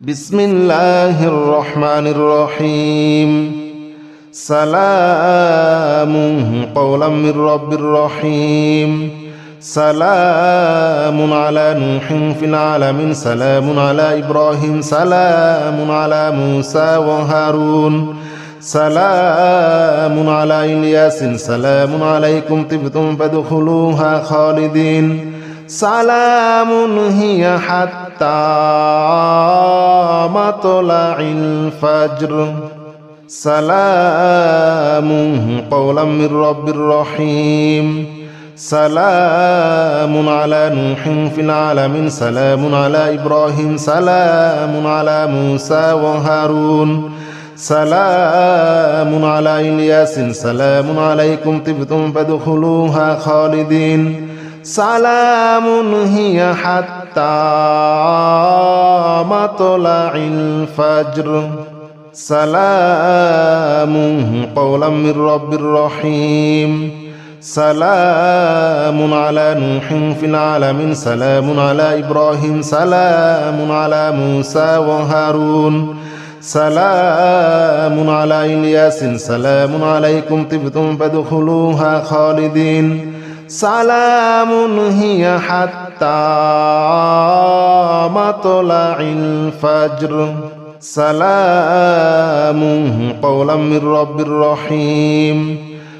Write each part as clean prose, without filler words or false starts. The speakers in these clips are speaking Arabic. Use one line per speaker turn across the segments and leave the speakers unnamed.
بسم الله الرحمن الرحيم سلام قولا من رب رحيم سلام على نوح في العالمين سلام على إبراهيم سلام على موسى وهارون سلام على إلياس سلام عليكم طبتم فادخلوها خالدين سلام هي حتى مطلع الفجر سلام قولا من رب رحيم سلام على نوح في العالمين سلام على إبراهيم سلام على موسى وهارون سلام على إلياس سلام عليكم طبتم فادخلوها خالدين سلام هي حتى مطلع الفجر سلام قولا من رب رحيم سلام على نوح في العالمين سلام على إبراهيم سلام على موسى وهارون سلام على إلياس سلام عليكم طبتم فادخلوها خالدين سلام هي حتى مطلع الفجر سلام قولا من رب رحيم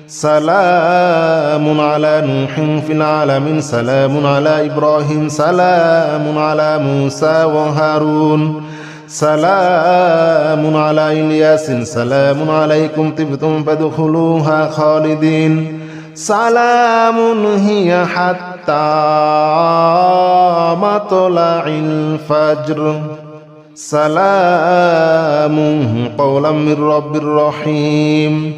سلام على نوح في العالمين سلام على إبراهيم سلام على موسى وهارون سلام على إلياس سلام عليكم طبتم فادخلوها خالدين سلام هي حتى مطلع الفجر سلام قولا من رب رحيم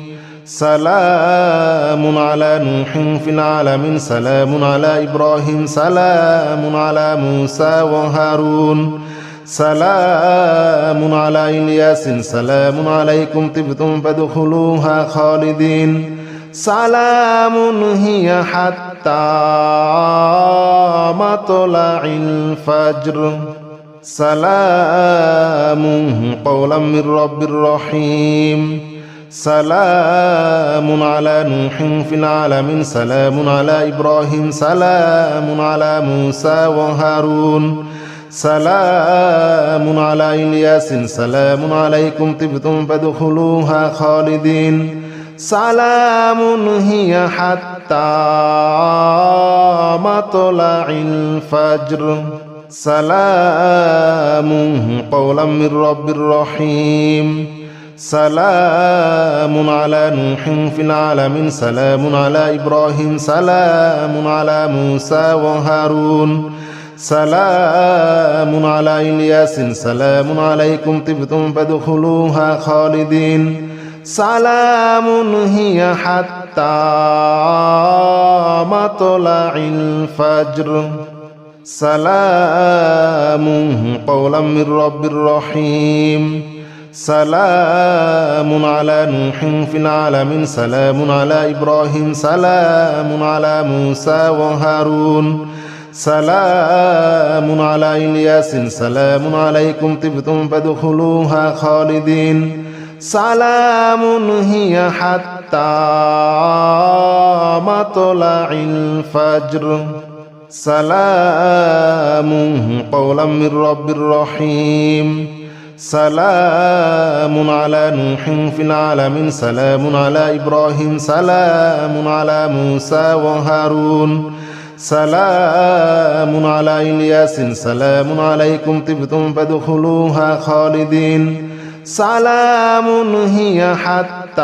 سلام على نوح في العالمين سلام على إبراهيم سلام على موسى وهارون سلام على إلياس سلام عليكم طبتم فادخلوها خالدين سلام هي حتى مطلع الفجر سلام قولا من رب رحيم سلام على نوح في العالمين سلام على إبراهيم سلام على موسى وهارون سلام على إلياس سلام عليكم طبتم فادخلوها خالدين سلام هي حتى مطلع الفجر سلام قولا من رب رحيم سلام على نوح في العالمين سلام على إبراهيم سلام على موسى وهارون سلام على إلياس سلام عليكم طبتم فادخلوها خالدين سلام هي حتى مطلع الفجر سلام قولا من رب رحيم سلام على نوح في العالمين سلام على إبراهيم سلام على موسى وهارون سلام على إلياس سلام عليكم طبتم فادخلوها خالدين سلام هي حتى مطلع الفجر سلام قولا من رب رحيم سلام على نوح في العالمين سلام على إبراهيم سلام على موسى وهارون سلام على إلياس سلام عليكم طبتم فادخلوها خالدين سلام هي حتى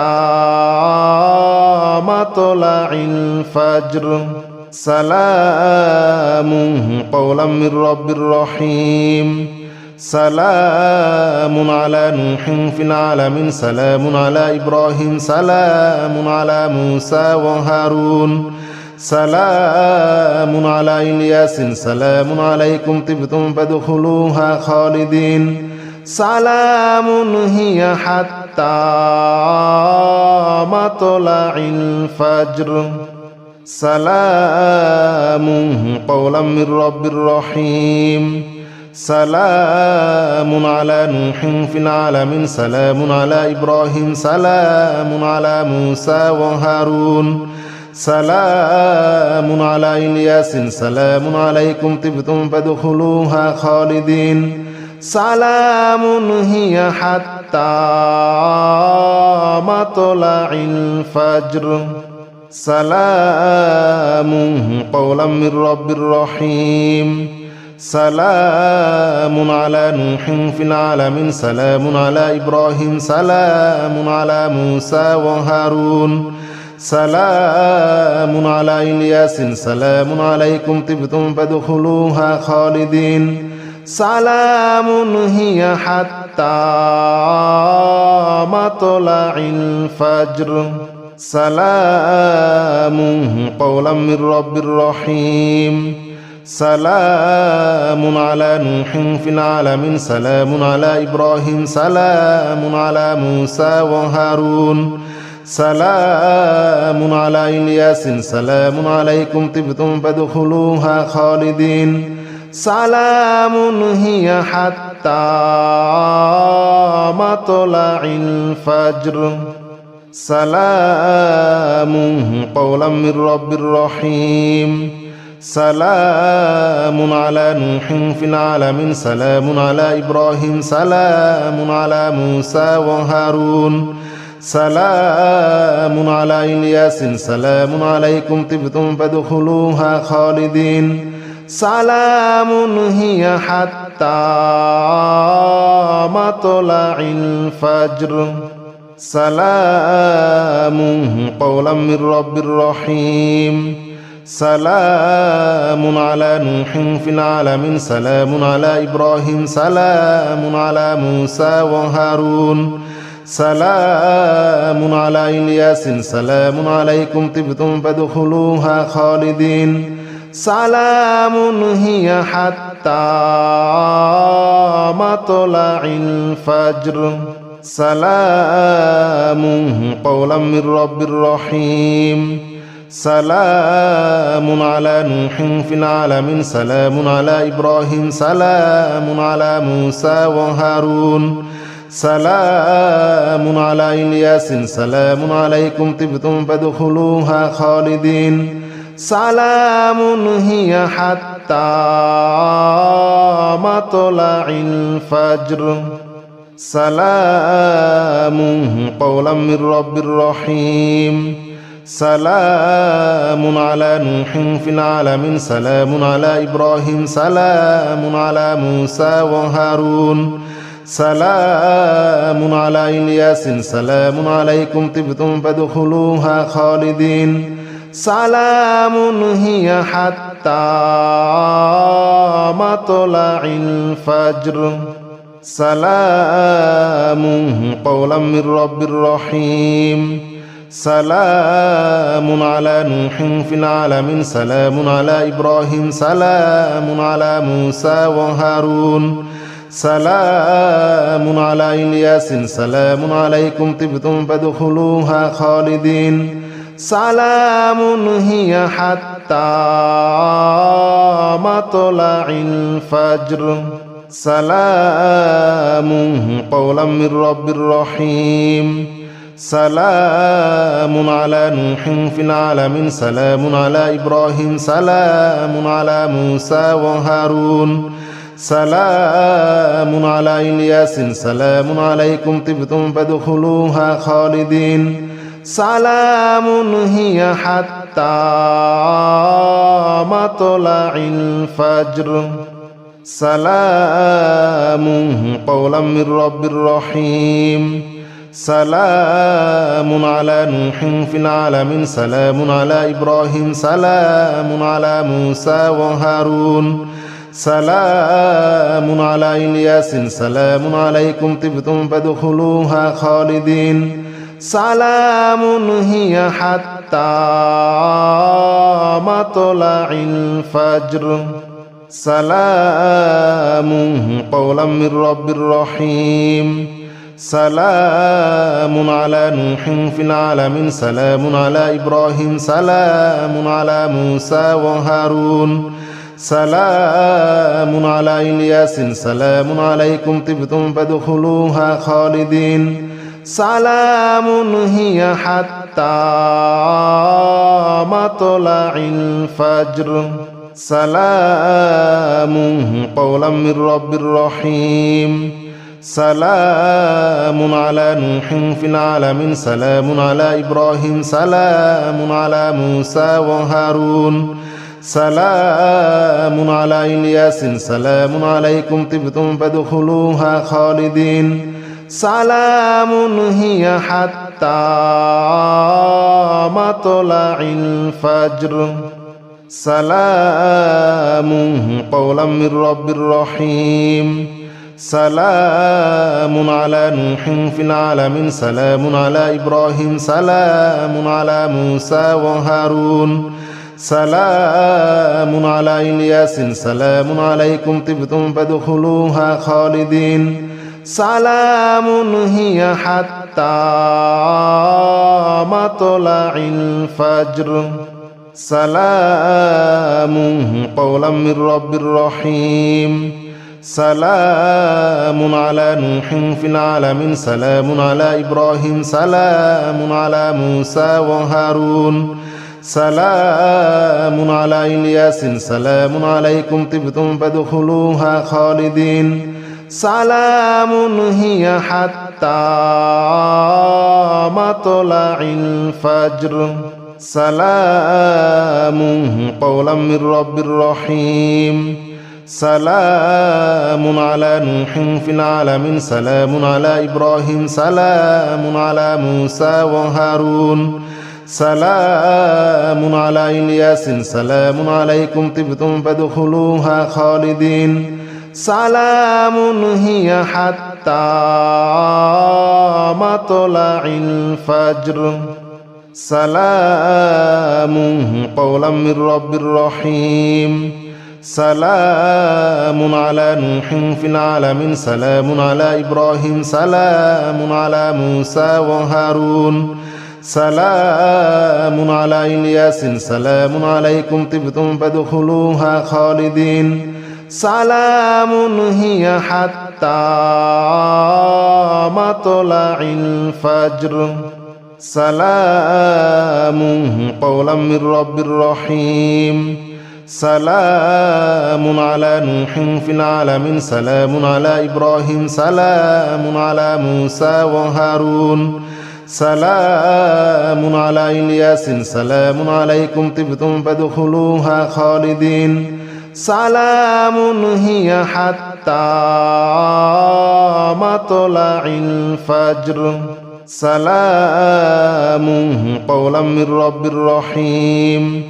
مطلع الفجر سلام قولا من رب رحيم سلام على نوح في العالمين سلام على إبراهيم سلام على موسى وهارون سلام على إلياس سلام عليكم طبتم فادخلوها خالدين سلام هي حتى مطلع الفجر سلام قولا من رب رحيم سلام على نوح في العالمين سلام على إبراهيم سلام على موسى وهارون سلام على إلياس سلام عليكم طبتم فادخلوها خالدين سلام هي حتى مطلع الفجر سلام قولا من رب رحيم سلام على نوح في العالمين سلام على إبراهيم سلام على موسى وهارون سلام على إلياس سلام عليكم طبتم فادخلوها خالدين سلام هي حتى مطلع الفجر سلام قولا من رب رحيم سلام على نوح في العالمين سلام على إبراهيم سلام على موسى وهارون سلام على إلياس سلام عليكم طبتم فادخلوها خالدين سلام هي حتى مطلع الفجر سلام قولا من رب رحيم سلام على نوح في العالمين سلام على إبراهيم سلام على موسى وهارون سلام على إلياس سلام عليكم طبتم فادخلوها خالدين سلام هي حتى مطلع الفجر سلام قولا من رب رحيم سلام على نوح في العالمين سلام على إبراهيم سلام على موسى وهارون سلام على إلياس سلام عليكم طبتم فادخلوها خالدين سلام هي حتى مطلع الفجر سلام قولا من رب رحيم سلام على نوح في العالمين سلام على إبراهيم سلام على موسى وهارون سلام على إلياس سلام عليكم طبتم فادخلوها خالدين سلام هي حتى مطلع الفجر سلام قولا من رب رحيم سلام على نوح في العالمين سلام على إبراهيم سلام على موسى وهارون سلام على إلياس سلام عليكم طبتم فادخلوها خالدين سلام هي حتى مطلع الفجر سلام قولا من رب رحيم سلام على نوح في العالمين سلام على إبراهيم سلام على موسى وهارون سلام على إلياس سلام عليكم طبتم فادخلوها خالدين سلام هي حتى مطلع الفجر سلام قولا من رب رحيم سلام على نوح في العالمين سلام على إبراهيم سلام على موسى وهارون سلام على إلياس سلام عليكم طبتم فادخلوها خالدين سلام هي حتى مطلع الفجر سلام قولا من رب رحيم سلام على نوح في العالمين سلام على إبراهيم سلام على موسى وهارون سلام على إلياس سلام عليكم طبتم فادخلوها خالدين سلام هي حتى مطلع الفجر سلام قولا من رب رحيم سلام على نوح في العالمين سلام على إبراهيم سلام على موسى وهارون سلام على إلياس سلام عليكم طبتم فادخلوها خالدين سلام هي حتى مطلع الفجر سلام قولا من رب رحيم سلام على نوح في العالمين سلام على إبراهيم سلام على موسى وهارون سلام على إلياس سلام عليكم طبتم فادخلوها خالدين سلام هي حتى مطلع الفجر سلام قولا من رب رحيم سلام على نوح في العالمين سلام على إبراهيم سلام على موسى وهارون سلام على إلياس سلام عليكم طبتم فادخلوها خالدين سلام هي حتى مطلع الفجر سلام قولا من رب رحيم سلام على نوح في العالمين سلام على إبراهيم سلام على موسى وهارون سلام على إلياس سلام عليكم طبتم فادخلوها خالدين سلام هي حتى مطلع الفجر سلام قولا من رب رحيم سلام على نوح في العالمين سلام على إبراهيم سلام على موسى وهارون سلام على إلياس سلام عليكم طبتم فادخلوها خالدين سلام هي حتى مطلع الفجر سلام قولا من رب رحيم سلام على نوح في العالمين سلام على إبراهيم سلام على موسى وهارون سلام على إلياس سلام عليكم طبتم فادخلوها خالدين سلام هي حتى مطلع الفجر سلام قولا من رب رحيم سلام على نوح في العالمين سلام على إبراهيم سلام على موسى وهارون سلام على إلياس سلام عليكم طبتم فادخلوها خالدين سلام هي حتى مطلع الفجر سلام قولا من رب رحيم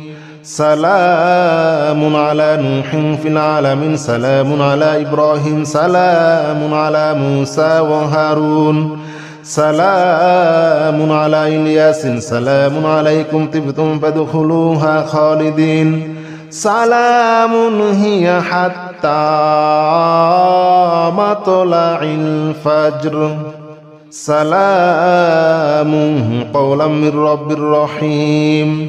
سلام على نوح في العالمين سلام على إبراهيم سلام على موسى وهارون سلام على إلياس سلام عليكم طبتم فادخلوها خالدين سلام هي حتى مطلع الفجر سلام قولا من رب رحيم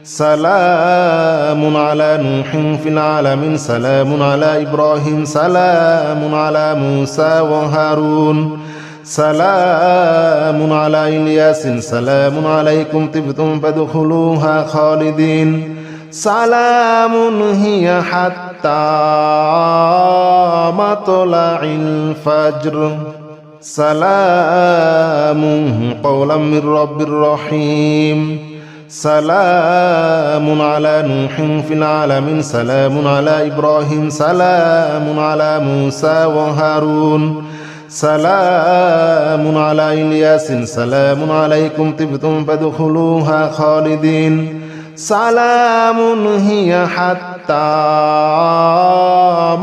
سلام على نوح في العالمين سلام على إبراهيم سلام على موسى وهارون سلام على إلياس سلام عليكم طبتم فادخلوها خالدين سلام هي حتى مطلع الفجر سلام قولا من رب رحيم سلام على نوح في العالمين سلام على إبراهيم سلام على موسى وهارون سلام على إلياس سلام عليكم طبتم فادخلوها خالدين سلام هي حتى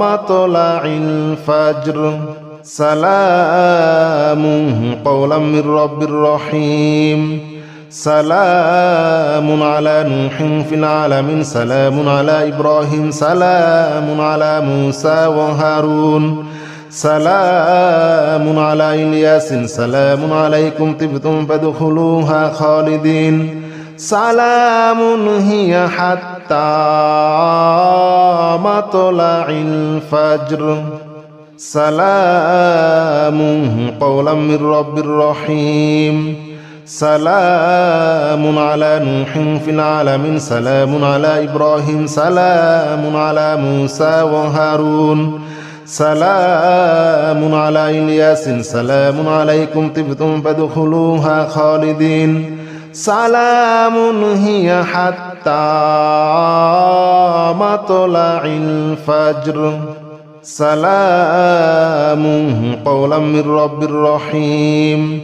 مطلع الفجر سلام قولا من رب رحيم سلام على نوح في العالمين سلام على إبراهيم سلام على موسى وهارون سلام على إلياس سلام عليكم طبتم فادخلوها خالدين سلام هي حتى حتى مطلع الفجر سلام قولا من رب رحيم سلام على نوح في العالمين سلام على إبراهيم سلام على موسى وهارون سلام على إلياس سلام عليكم طبتم فادخلوها خالدين سلام هي حتى مطلع الفجر سلام قولا من رب رحيم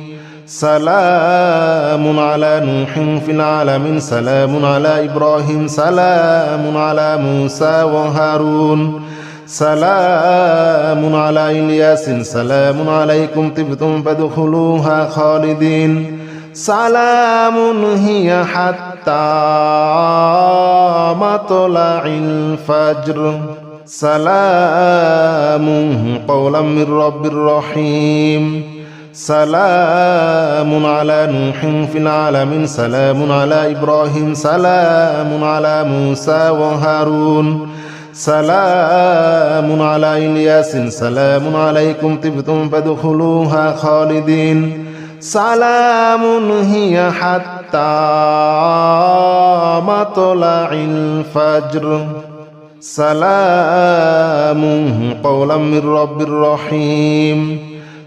سلام على نوح في العالمين سلام على إبراهيم سلام على موسى وهارون سلام على إلياس سلام عليكم طبتم فادخلوها خالدين سلام هي حتى مطلع الفجر سلام قولا من رب رحيم سلام على نوح في العالمين سلام على إبراهيم سلام على موسى وهارون سلام على إلياس سلام عليكم طبتم فادخلوها خالدين سلام هي حتى مطلع الفجر سلام قولا من رب رحيم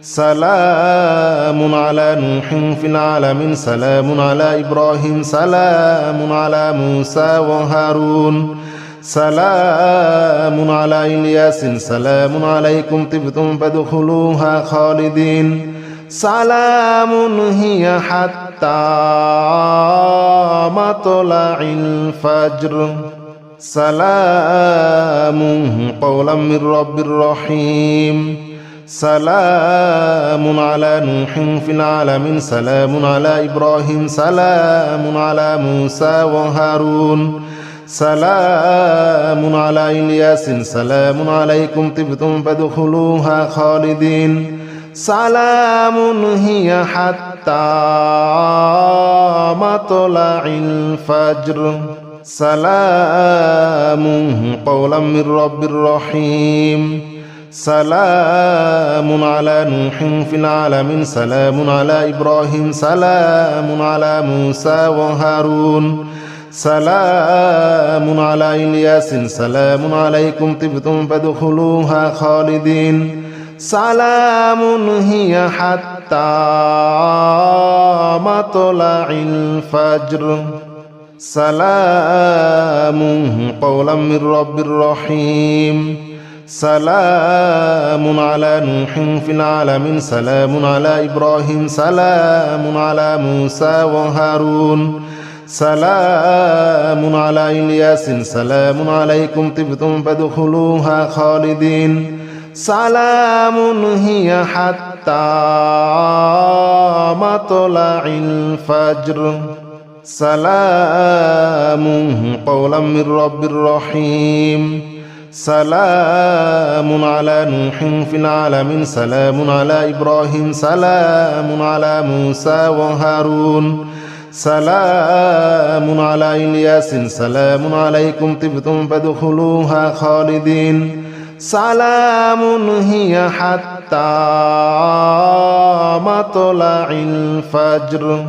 سلام على نوح في العالمين سلام على إبراهيم سلام على موسى وهارون سلام على إلياس سلام عليكم طبتم فادخلوها خالدين سلام هي حتى مطلع الفجر سلام قولا من رب رحيم سلام على نوح في العالمين سلام على إبراهيم سلام على موسى وهارون سلام على إلياس سلام عليكم طبتم فادخلوها خالدين سلام هي حتى مطلع الفجر سلام قولا من رب رحيم سلام على نوح في العالمين سلام على إبراهيم سلام على موسى وهارون سلام على إلياس سلام عليكم طبتم فادخلوها خالدين سلام هي حتى مطلع الفجر سلام قولا من رب رحيم سلام على نوح في العالمين سلام على إبراهيم سلام على موسى وهارون سلام على إلياس سلام عليكم طبتم فادخلوها خالدين سلام هي حتى مطلع الفجر سلام قولا من رب رحيم سلام على نوح في العالمين سلام على إبراهيم سلام على موسى وهارون سلام على إلياس سلام عليكم طبتم فادخلوها خالدين سلام هي حتى مطلع الفجر